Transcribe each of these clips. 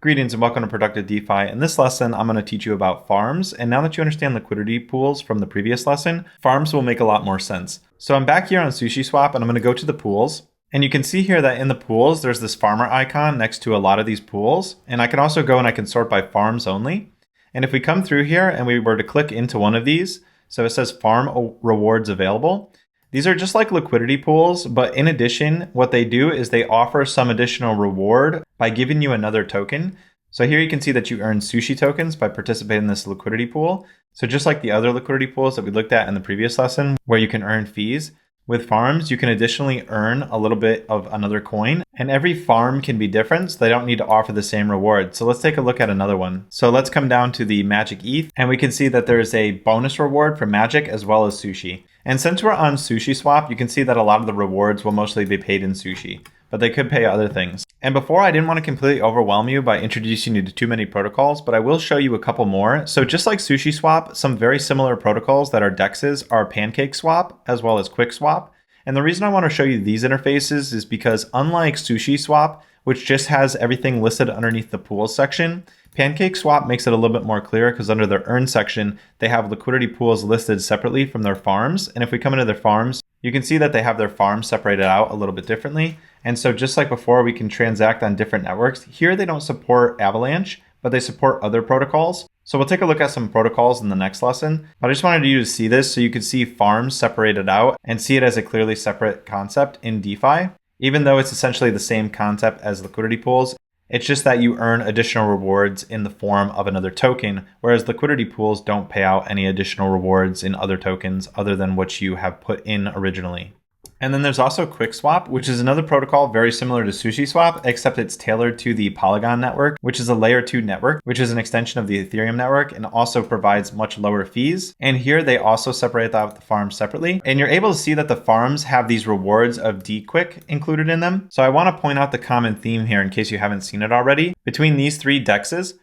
Greetings and welcome to Productive DeFi. In this lesson, I'm going to teach you about farms. And now that you understand liquidity pools from the previous lesson, farms will make a lot more sense. So I'm back here on SushiSwap and I'm going to go to the pools. And you can see here that in the pools, there's this farmer icon next to a lot of these pools. And I can also go and I can sort by farms only. And if we come through here and we were to click into one of these, so it says farm rewards available. These are just like liquidity pools, but in addition, what they do is they offer some additional reward by giving you another token. So here you can see that you earn sushi tokens by participating in this liquidity pool. So just like the other liquidity pools that we looked at in the previous lesson, where you can earn fees, with farms, you can additionally earn a little bit of another coin. And every farm can be different, so they don't need to offer the same reward. So let's take a look at another one. So let's come down to the Magic ETH, and we can see that there's a bonus reward for Magic as well as sushi. And since we're on SushiSwap, you can see that a lot of the rewards will mostly be paid in sushi, but they could pay other things. And before, I didn't want to completely overwhelm you by introducing you to too many protocols, but I will show you a couple more. So just like SushiSwap, some very similar protocols that are DEXs are PancakeSwap as well as QuickSwap. And the reason I want to show you these interfaces is because unlike SushiSwap, which just has everything listed underneath the pools section, PancakeSwap makes it a little bit more clear because under their earn section, they have liquidity pools listed separately from their farms. And if we come into their farms, you can see that they have their farms separated out a little bit differently. And so just like before, we can transact on different networks. Here, they don't support Avalanche, but they support other protocols. So we'll take a look at some protocols in the next lesson. But I just wanted you to see this so you could see farms separated out and see it as a clearly separate concept in DeFi. Even though it's essentially the same concept as liquidity pools, it's just that you earn additional rewards in the form of another token, whereas liquidity pools don't pay out any additional rewards in other tokens other than what you have put in originally. And then there's also QuickSwap, which is another protocol very similar to SushiSwap, except it's tailored to the Polygon network, which is a layer 2 network, which is an extension of the Ethereum network and also provides much lower fees. And here they also separate out the farms separately. And you're able to see that the farms have these rewards of DQuick included in them. So I want to point out the common theme here in case you haven't seen it already between these three DEXs.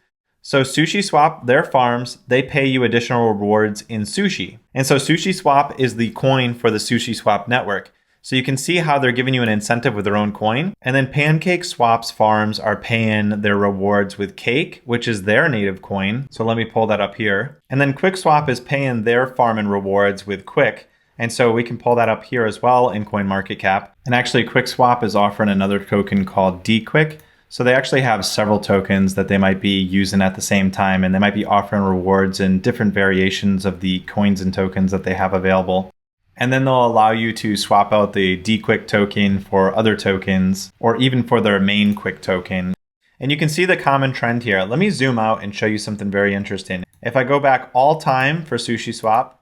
So SushiSwap, their farms, they pay you additional rewards in sushi. And so SushiSwap is the coin for the SushiSwap network. So you can see how they're giving you an incentive with their own coin. And then PancakeSwap's farms are paying their rewards with Cake, which is their native coin. So let me pull that up here. And then QuickSwap is paying their farm and rewards with Quick. And so we can pull that up here as well in CoinMarketCap. And actually QuickSwap is offering another token called DQuick. So they actually have several tokens that they might be using at the same time. And they might be offering rewards in different variations of the coins and tokens that they have available. And then they'll allow you to swap out the DQuick token for other tokens, or even for their main Quick token. And you can see the common trend here. Let me zoom out and show you something very interesting. If I go back all time for SushiSwap,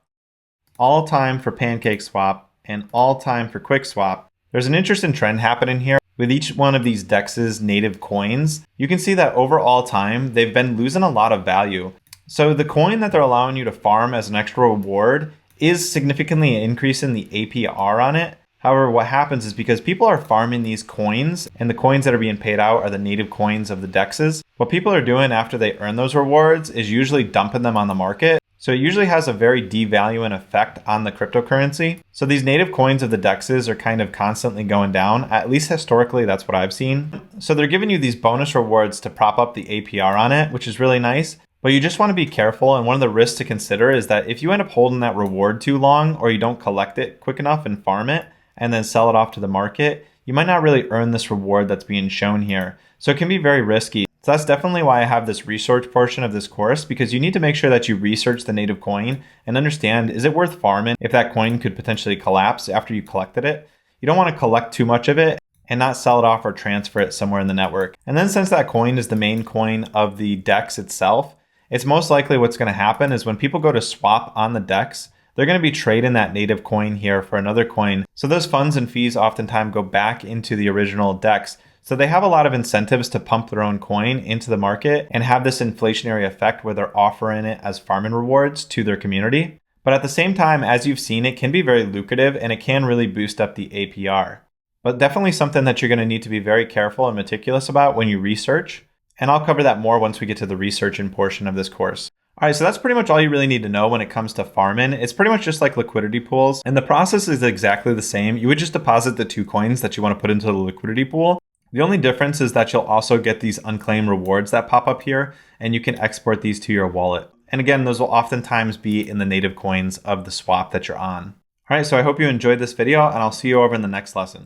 all time for PancakeSwap, and all time for QuickSwap, there's an interesting trend happening here. With each one of these DEX's native coins, you can see that over all time, they've been losing a lot of value. So the coin that they're allowing you to farm as an extra reward is significantly increasing the APR on it. However, what happens is because people are farming these coins and the coins that are being paid out are the native coins of the DEXs, what people are doing after they earn those rewards is usually dumping them on the market. So it usually has a very devaluing effect on the cryptocurrency. So these native coins of the DEXs are kind of constantly going down. At least historically, that's what I've seen. So they're giving you these bonus rewards to prop up the APR on it, which is really nice. But you just want to be careful, and one of the risks to consider is that if you end up holding that reward too long, or you don't collect it quick enough and farm it, and then sell it off to the market, you might not really earn this reward that's being shown here. So it can be very risky. So that's definitely why I have this research portion of this course, because you need to make sure that you research the native coin and understand, is it worth farming if that coin could potentially collapse after you collected it? You don't want to collect too much of it and not sell it off or transfer it somewhere in the network. And then since that coin is the main coin of the DEX itself, it's most likely what's going to happen is when people go to swap on the DEX, they're going to be trading that native coin here for another coin. So those funds and fees oftentimes go back into the original DEX. So they have a lot of incentives to pump their own coin into the market and have this inflationary effect where they're offering it as farming rewards to their community. But at the same time, as you've seen, it can be very lucrative and it can really boost up the APR. But definitely something that you're going to need to be very careful and meticulous about when you research. And I'll cover that more once we get to the researching portion of this course. All right, so that's pretty much all you really need to know when it comes to farming. It's pretty much just like liquidity pools, and the process is exactly the same. You would just deposit the 2 coins that you want to put into the liquidity pool, The only difference is that you'll also get these unclaimed rewards that pop up here, and you can export these to your wallet. And again, those will oftentimes be in the native coins of the swap that you're on. All right, so I hope you enjoyed this video, and I'll see you over in the next lesson.